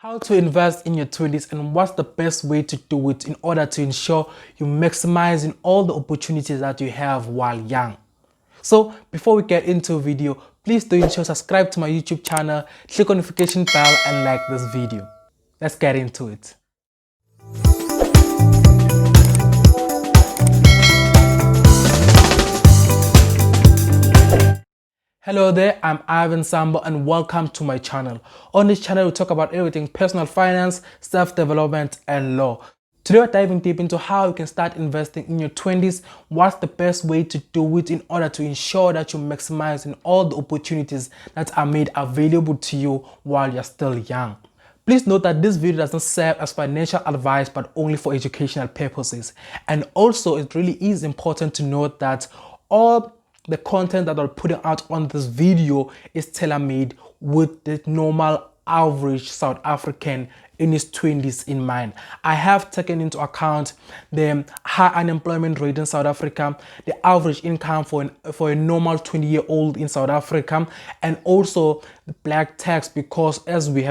How to invest in your 20s and what's the best way to do it in order to ensure you maximizing all the opportunities that you have while young. So before we get into a video, please do ensure subscribe to my YouTube channel, click on notification bell and like this video. Let's get into it. Hello there, I'm Ivan Sambo and welcome to my channel. On this channel we talk about everything personal finance, self-development and law. Today we're diving deep into how you can start investing in your 20s, what's the best way to do it in order to ensure that you're maximizing all the opportunities that are made available to you while you're still young. Please note that this video doesn't serve as financial advice but only for educational purposes. And also it really is important to note that all the content that I'm putting out on this video is tailor-made with the normal average South African in his 20s in mind. I have taken into account the high unemployment rate in South Africa, the average income for a normal 20-year-old in South Africa, and also the black tax, because as we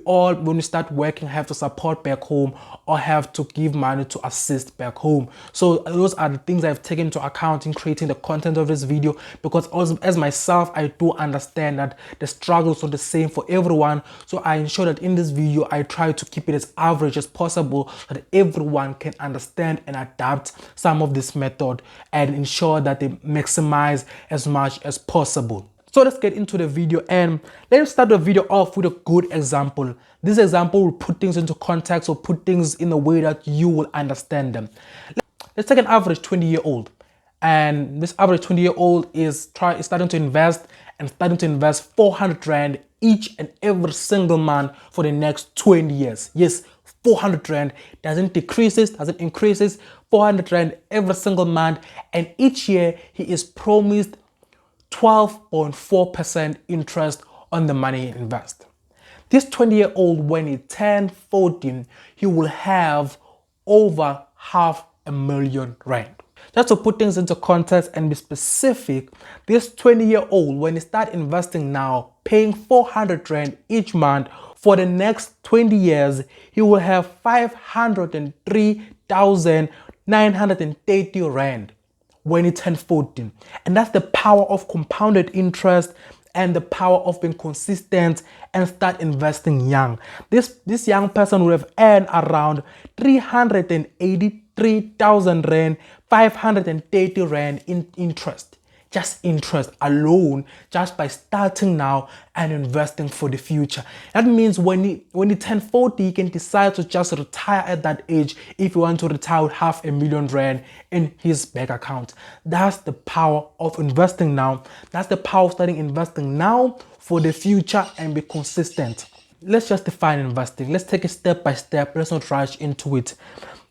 all, when we start working, have to support back home or have to give money to assist back home. So those are the things I've taken into account in creating the content of this video, because also as myself, I do understand that the struggles are the same for everyone. So I ensure that in this video, I try to keep it as average as possible so that everyone can understand and adapt some of this method and ensure that they maximize as much as possible. So let's get into the video and let's start the video off with a good example. This example will put things into context or put things in a way that you will understand them. Let's take an average 20-year-old, and this average 20-year-old is starting to invest 400 Rand each and every single month for the next 20 years. Yes, 400 Rand, doesn't decreases, doesn't increases, 400 Rand every single month, and each year he is promised 12.4% interest on the money he invests. This 20-year-old, when he turns 14, he will have over 500,000 Rand. Just to put things into context and be specific, this 20-year-old, when he starts investing now, paying 400 Rand each month, for the next 20 years, he will have 503,930 Rand when he turns 14. And that's the power of compounded interest and the power of being consistent and start investing young. This young person would have earned around 383,000 Rand, 530 Rand in interest. Just interest alone, just by starting now and investing for the future. That means when he turns 40, he can decide to just retire at that age if you want to retire with 500,000 Rand in his bank account. That's the power of investing now. That's the power of starting investing now for the future and be consistent. Let's just define investing. Let's take it step by step. Let's not rush into it.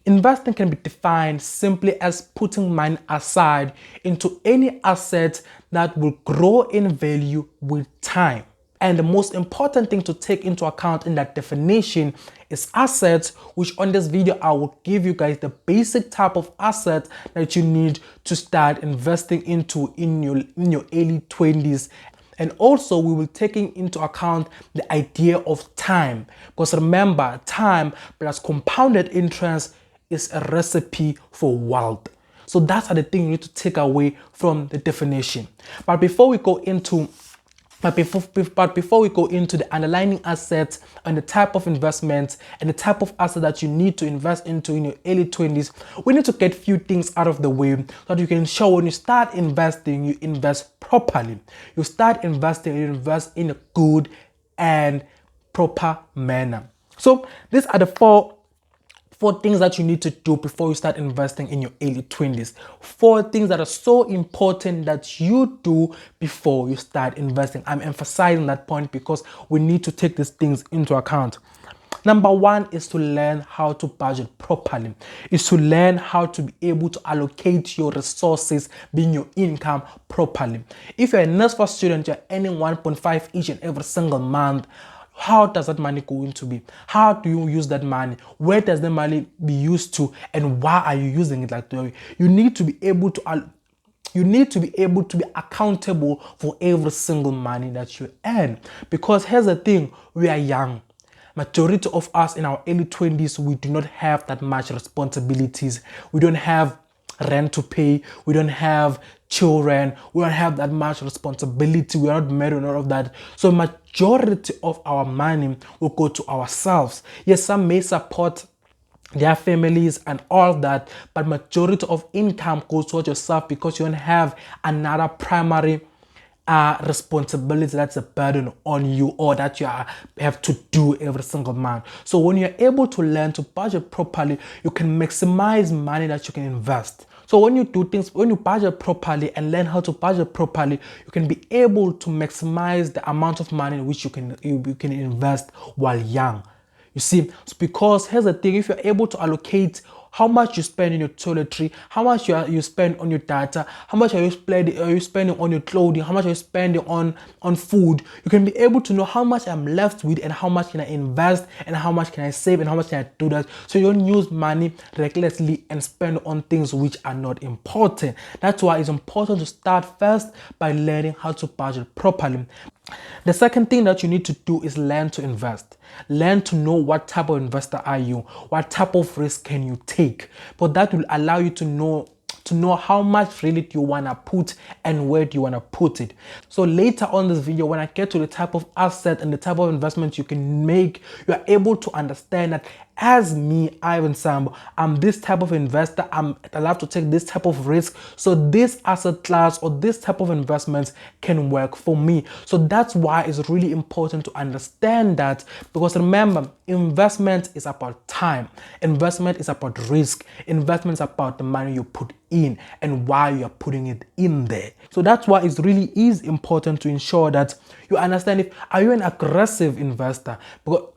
Investing can be defined simply as putting money aside into any asset that will grow in value with time. And the most important thing to take into account in that definition is assets, which on this video I will give you guys the basic type of asset that you need to start investing into in your early 20s. And also we will take into account the idea of time, because remember, time plus compounded interest is a recipe for wealth. So that's the thing you need to take away from the definition. But before we go into the underlying assets and the type of investments and the type of asset that you need to invest into in your early 20s, we need to get few things out of the way so that you can ensure when you start investing, you invest properly. You start investing, you invest in a good and proper manner. So these are the four things that you need to do before you start investing in your early 20s. 4 things that are so important that you do before you start investing. I'm emphasizing that point because we need to take these things into account. Number 1 is to learn how to budget properly. Is to learn how to be able to allocate your resources, being your income properly. If you're a NSFAS student, you're earning 1.5 each and every single month. How does that money going to be? How do you use that money? Where does the money be used to? And why are you using it like that? You need to be able to You need to be able to be accountable for every single money that you earn. Because here's the thing, we are young. Majority of us in our early 20s, we do not have that much responsibilities. We don't have rent to pay. We don't have children. We don't have that much responsibility. We are not married and all of that. So majority of our money will go to ourselves. Yes, some may support their families and all that, but majority of income goes towards yourself because you don't have another primary responsibility that's a burden on you, or that you have to do every single month. So when you're able to learn to budget properly, you can maximize money that you can invest. So when you do things, when you budget properly and learn how to budget properly, you can be able to maximize the amount of money which you can invest while young. You see, it's because here's the thing, if you're able to allocate how much you spend in your toiletry, how much you spend on your data, how much are you spending on your clothing, how much are you spending on food, you can be able to know how much I'm left with and how much can I invest and how much can I save and how much can I do that, so you don't use money recklessly and spend on things which are not important. That's why it's important to start first by learning how to budget properly. The second thing that you need to do is learn to invest. Learn to know what type of investor are you, what type of risk can you take. But that will allow you to know how much really do you want to put and where do you want to put it. So later on this video, when I get to the type of asset and the type of investment you can make, you are able to understand that as me, Ivan Sambo, I'm this type of investor. I'm allowed to take this type of risk. So this asset class or this type of investments can work for me. So that's why it's really important to understand that, because remember, investment is about time. Investment is about risk. Investment is about the money you put in and why you are putting it in there. So that's why it really is important to ensure that you understand are you an aggressive investor? Because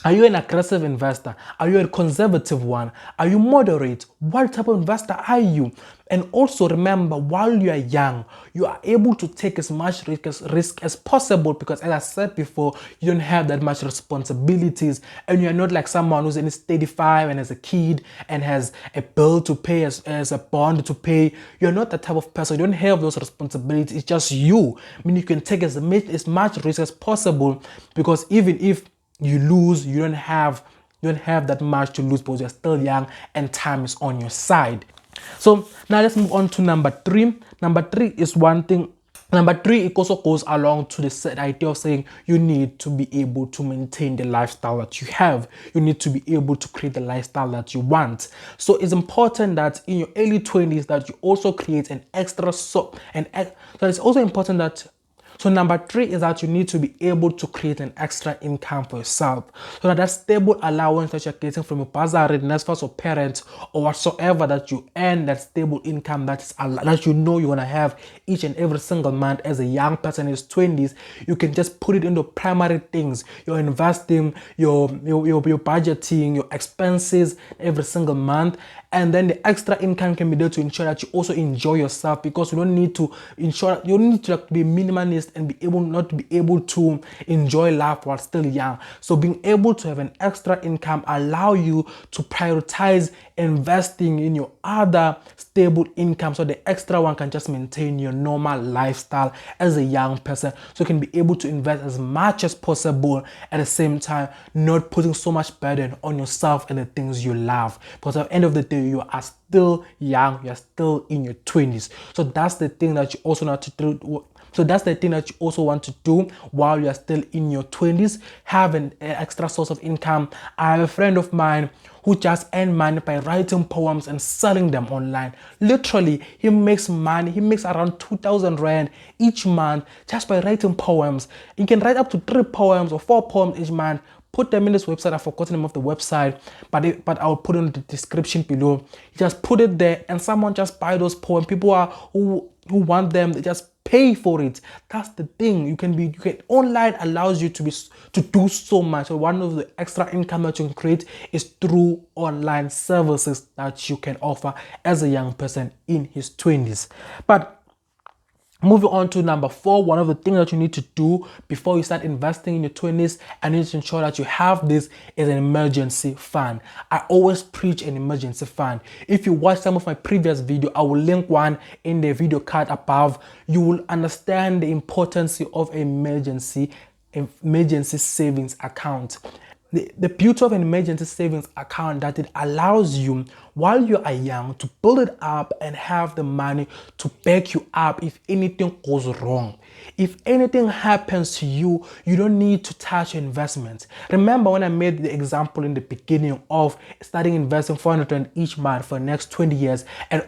are you an aggressive investor? Are you a conservative one? Are you moderate? What type of investor are you? And also remember, while you are young, you are able to take as much risk as possible, because as I said before, you don't have that much responsibilities, and you're not like someone who's in 35 and has a kid and has a bill to pay, as a bond to pay. You're not that type of person. You don't have those responsibilities. It's just you. I mean, you can take as much risk as possible, because even if you lose, you don't have that much to lose, because you're still young and time is on your side. So now let's move on to number 3. Number 3 is one thing. Number 3, it also goes along to the idea of saying you need to be able to maintain the lifestyle that you have. You need to be able to create the lifestyle that you want. So it's important that in your early 20s that you also create an extra so it's also important that. So number 3 is that you need to be able to create an extra income for yourself, so that stable allowance that you're getting from your bursary, NSFAS or parents or whatsoever that you earn, that stable income that you know you're gonna have each and every single month as a young person in his 20s, you can just put it into primary things. You're investing, your budgeting, your expenses every single month, and then the extra income can be there to ensure that you also enjoy yourself, because you don't need to be minimalist and not be able to enjoy life while still young. So being able to have an extra income allow you to prioritize investing in your other stable income, so the extra one can just maintain your normal lifestyle as a young person, so you can be able to invest as much as possible, at the same time not putting so much burden on yourself and the things you love, because at the end of the day you are still young, you're still in your 20s. So that's the thing that you also want to do. So that's the thing that you also want to do while you're still in your 20s, have an extra source of income. I have a friend of mine who just earn money by writing poems and selling them online. Literally, he makes money. He makes around 2,000 rand each month just by writing poems. You can write up to 3 poems or 4 poems each month. Put them in this website. I've forgotten the name of the website, but I'll put it in the description below. You just put it there, and someone just buy those poems. People who want them, they just pay for it. That's the thing. Online allows you to do so much. So one of the extra income that you can create is through online services that you can offer as a young person in his 20s. But Moving on to number 4, one of the things that you need to do before you start investing in your 20s and you need to ensure that you have this is an emergency fund. I always preach an emergency fund. If you watch some of my previous video, I will link one in the video card above. You will understand the importance of emergency savings account. The beauty of an emergency savings account that it allows you while you are young to build it up and have the money to back you up if anything goes wrong. If anything happens to you, you don't need to touch your investments. Remember when I made the example in the beginning of starting investing 400 Rand each month for the next 20 years and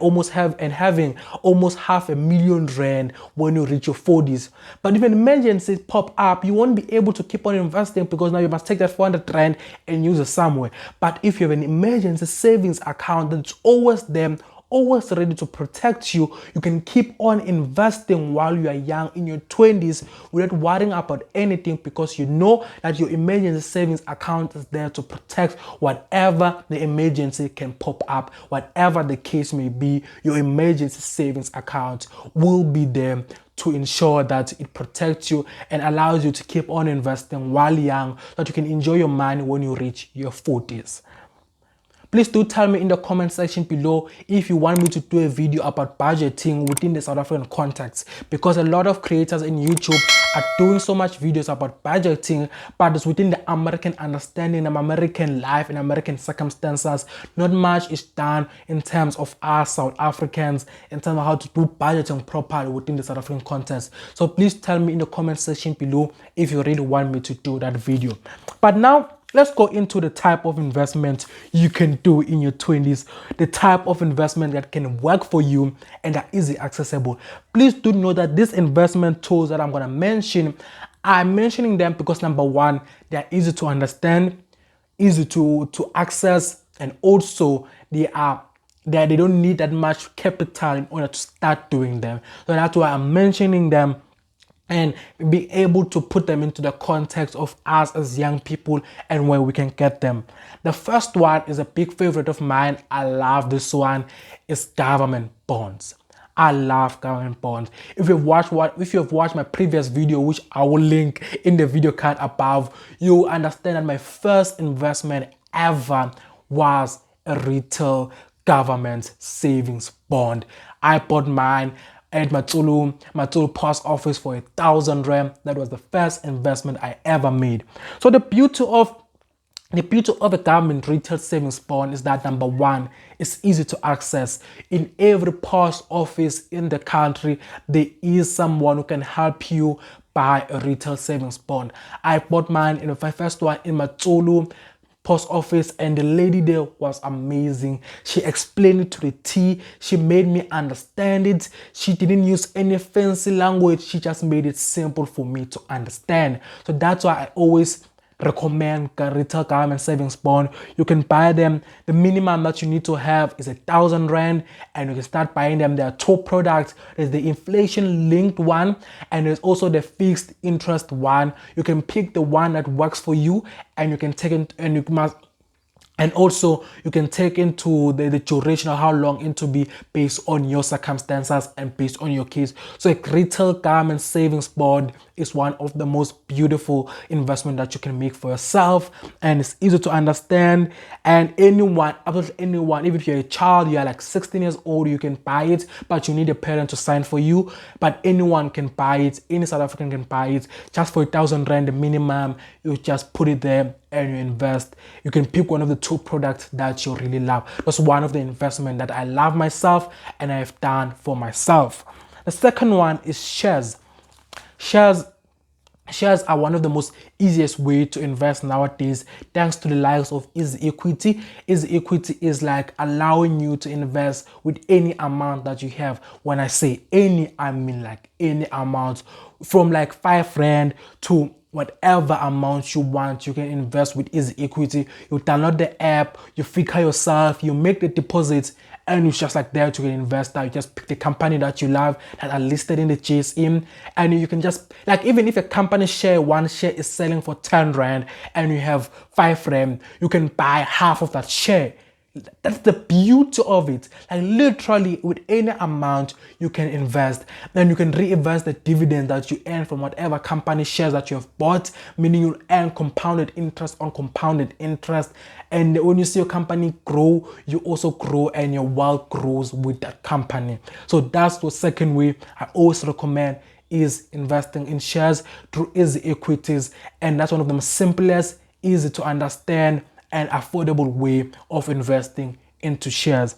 having almost R500,000 when you reach your 40s. But if an emergency pop up, you won't be able to keep on investing because now you must take that 400 Rand and use it somewhere. But if you have an emergency savings account that's always there, always ready to protect you, you can keep on investing while you are young in your 20s without worrying about anything because you know that your emergency savings account is there to protect whatever the emergency can pop up. Whatever the case may be, your emergency savings account will be there to ensure that it protects you and allows you to keep on investing while young so that you can enjoy your money when you reach your 40s. Please do tell me in the comment section below if you want me to do a video about budgeting within the South African context, because a lot of creators in YouTube are doing so much videos about budgeting, but it's within the American understanding of American life and American circumstances. Not much is done in terms of us South Africans, in terms of how to do budgeting properly within the South African context. So please tell me in the comment section below if you really want me to do that video. But now, let's go into the type of investment you can do in your 20s, the type of investment that can work for you and are easily accessible. Please do know that these investment tools that I'm going to mention, I'm mentioning them because number one, they're easy to understand, easy to access, and also they don't need that much capital in order to start doing them. So that's why I'm mentioning them and be able to put them into the context of us as young people and where we can get them. The first one is a big favorite of mine. I love this one. It's government bonds. I love government bonds. If you've watched my previous video, which I will link in the video card above, you understand that my first investment ever was a retail government savings bond. I bought mine at Matsulu post office for 1,000 Rand. That was the first investment I ever made. So the beauty of a government retail savings bond is that number one, it's easy to access. In every post office in the country, there is someone who can help you buy a retail savings bond. I bought mine in the first one in Matsulu post office, and the lady there was amazing. She explained it to the T. She made me understand it. She didn't use any fancy language. She just made it simple for me to understand. So that's why I always recommend retail government savings bond. You can buy them. The minimum that you need to have is 1,000 Rand, and you can start buying them. There are two products. There's the inflation linked one, and there's also the fixed interest one. You can pick the one that works for you, and you can take it, and you must. And also, you can take into the duration of how long it to be based on your circumstances and based on your case. So a retail government savings bond is one of the most beautiful investment that you can make for yourself. And it's easy to understand. And anyone, absolutely anyone, even if you're a child, you're like 16 years old, you can buy it, but you need a parent to sign for you. But anyone can buy it. Any South African can buy it. Just for 1,000 Rand, the minimum, you just put it there and you invest. You can pick one of the two products that you really love. That's one of the investment that I love myself and I've done for myself. The second one is shares. Shares are one of the most easiest way to invest nowadays, thanks to the likes of Easy Equity. Easy Equity is like allowing you to invest with any amount that you have. When I say any, I mean like any amount, from like 5 Rand to whatever amount you want. You can invest with Easy Equity. You download the app, you figure yourself, you make the deposits, and it's just like there to invest. You just pick the company that you love that are listed in the JSE, and you can just, like, even if a company share, one share is selling for 10 Rand and you have 5 Rand, you can buy half of that share. That's the beauty of it. Like literally with any amount you can invest, then you can reinvest the dividend that you earn from whatever company shares that you have bought, meaning you earn compounded interest on compounded interest. And when you see your company grow, you also grow and your wealth grows with that company. So that's the second way I always recommend, is investing in shares through Easy Equities. And that's one of the simplest, easy to understand and affordable way of investing into shares.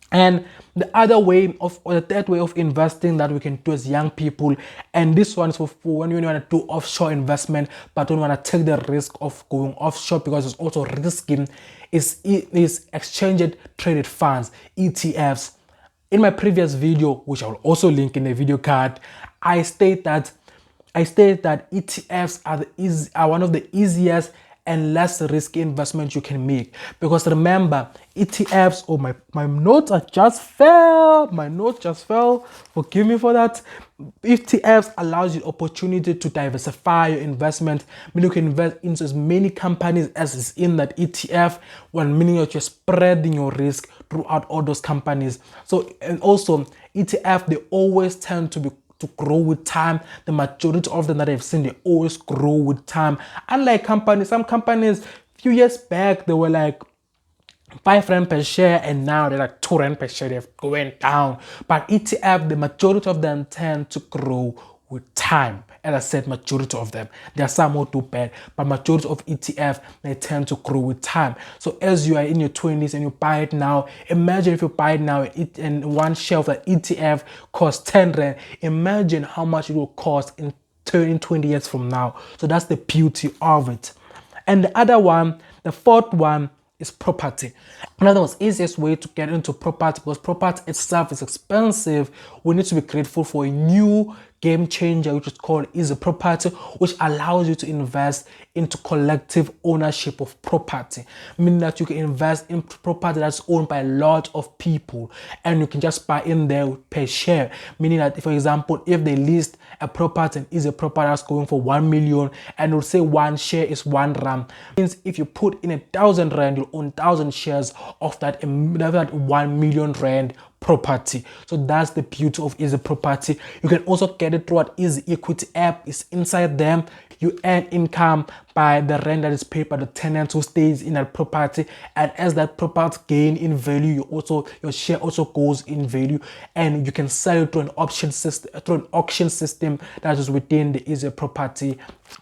And the other way of, or the third way of investing that we can do as young people, and this one is for when you want to do offshore investment but don't want to take the risk of going offshore because it's also risky, is exchange traded funds, ETFs. In my previous video, which I will also link in the video card, I state that ETFs are one of the easiest and less risky investments you can make. Because remember, ETFs, oh, my notes are just fell. My notes just fell. Forgive me for that. ETFs allows you opportunity to diversify your investment. Meaning you can invest into as many companies as is in that ETF, when meaning that you're spreading your risk throughout all those companies. So, and also ETF, they always tend to grow with time. The majority of them that I've seen, they always grow with time. Unlike companies, some companies few years back they were like 5 rand per share, and now they're like 2 rand per share. They're going down. But ETF, the majority of them tend to grow with time. As I said, majority of them. There are some who do bad, but majority of ETF, they tend to grow with time. So as you are in your 20s and you buy it now, imagine if you buy it now and one share of that ETF costs 10 rand. Imagine how much it will cost in 20 years from now. So that's the beauty of it. And the other one, the fourth one, is property. Another was easiest way to get into property, because property itself is expensive. We need to be grateful for a new game changer, which is called Easy Property, which allows you to invest into collective ownership of property, meaning that you can invest in property that's owned by a lot of people, and you can just buy in there per share. Meaning that, for example, if they list a property and Easy Property that's going for 1 million, and we'll say one share is 1 rand, means if you put in 1,000 rand, you'll own 1,000 shares of that 1 million rand property. So that's the beauty of Easy Property. You can also get it through an Easy Equity app. It's inside them. You earn income by the rent that is paid by the tenant who stays in that property, and as that property gain in value, your share also goes in value, and you can sell it through an auction system that is within the Easy Property.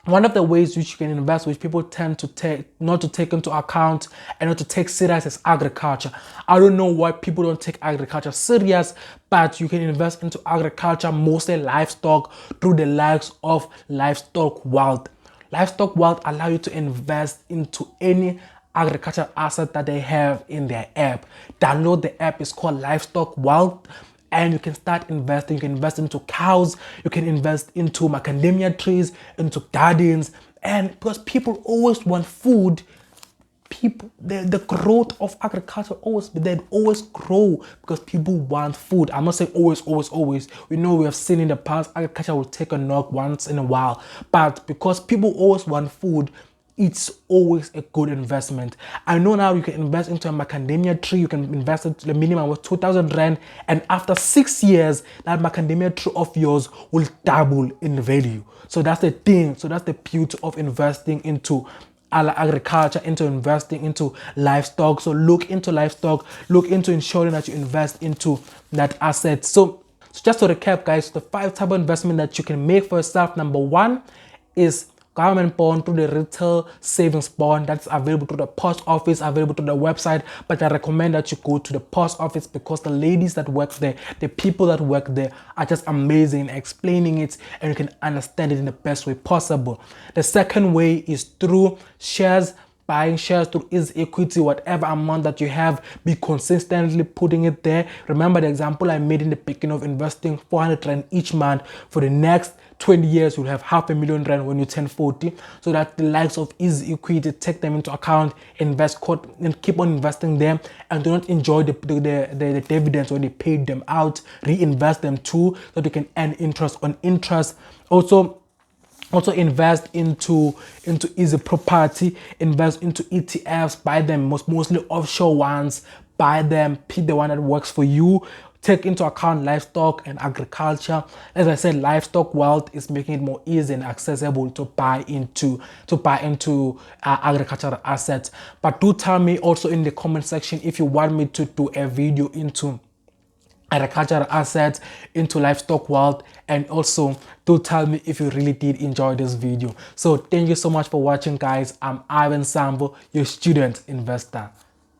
One of the ways which you can invest, which people tend to not to take into account and not to take serious, is agriculture. I don't know why people don't take agriculture serious, but you can invest into agriculture, mostly livestock, through the likes of Livestock Wealth. Livestock Wealth allow you to invest into any agricultural asset that they have in their app. Download the app, it's called Livestock Wealth, and you can start investing. You can invest into cows, you can invest into macadamia trees, into gardens. And because people always want food, the growth of agriculture always grow because people want food. I'm not saying always. We know, we have seen in the past agriculture will take a knock once in a while, but because people always want food, it's always a good investment. I know now you can invest into a macadamia tree. You can invest into the minimum of 2,000 rand, and after 6 years, that macadamia tree of yours will double in value. So that's the thing. So that's the beauty of investing into agriculture, into investing into livestock. So look into livestock, look into ensuring that you invest into that asset. So just to recap, guys, the 5 type of investment that you can make for yourself. Number 1 is government bond through the retail savings bond that's available to the post office, available to the website. But I recommend that you go to the post office because the ladies that work there, the people that work there are just amazing in explaining it, and you can understand it in the best way possible. The second way is through shares. Buying shares through Easy Equity, whatever amount that you have, be consistently putting it there. Remember the example I made in the beginning of investing 400 rand each month. For the next 20 years, you'll have 500,000 rand when you turn 40. So that the likes of Easy Equity, take them into account, invest, and keep on investing them, and do not enjoy the dividends when they pay them out. Reinvest them too, so that you can earn interest on interest. Also, Also invest into easy property, invest into ETFs, buy them mostly offshore ones, buy them, pick the one that works for you. Take into account livestock and agriculture. As I said, livestock wealth is making it more easy and accessible to buy into agricultural assets. But do tell me also in the comment section if you want me to do a video into agricultural assets, into livestock wealth, and also do tell me if you really did enjoy this video. So thank you so much for watching, guys. I'm Ivan Sambo, your student investor.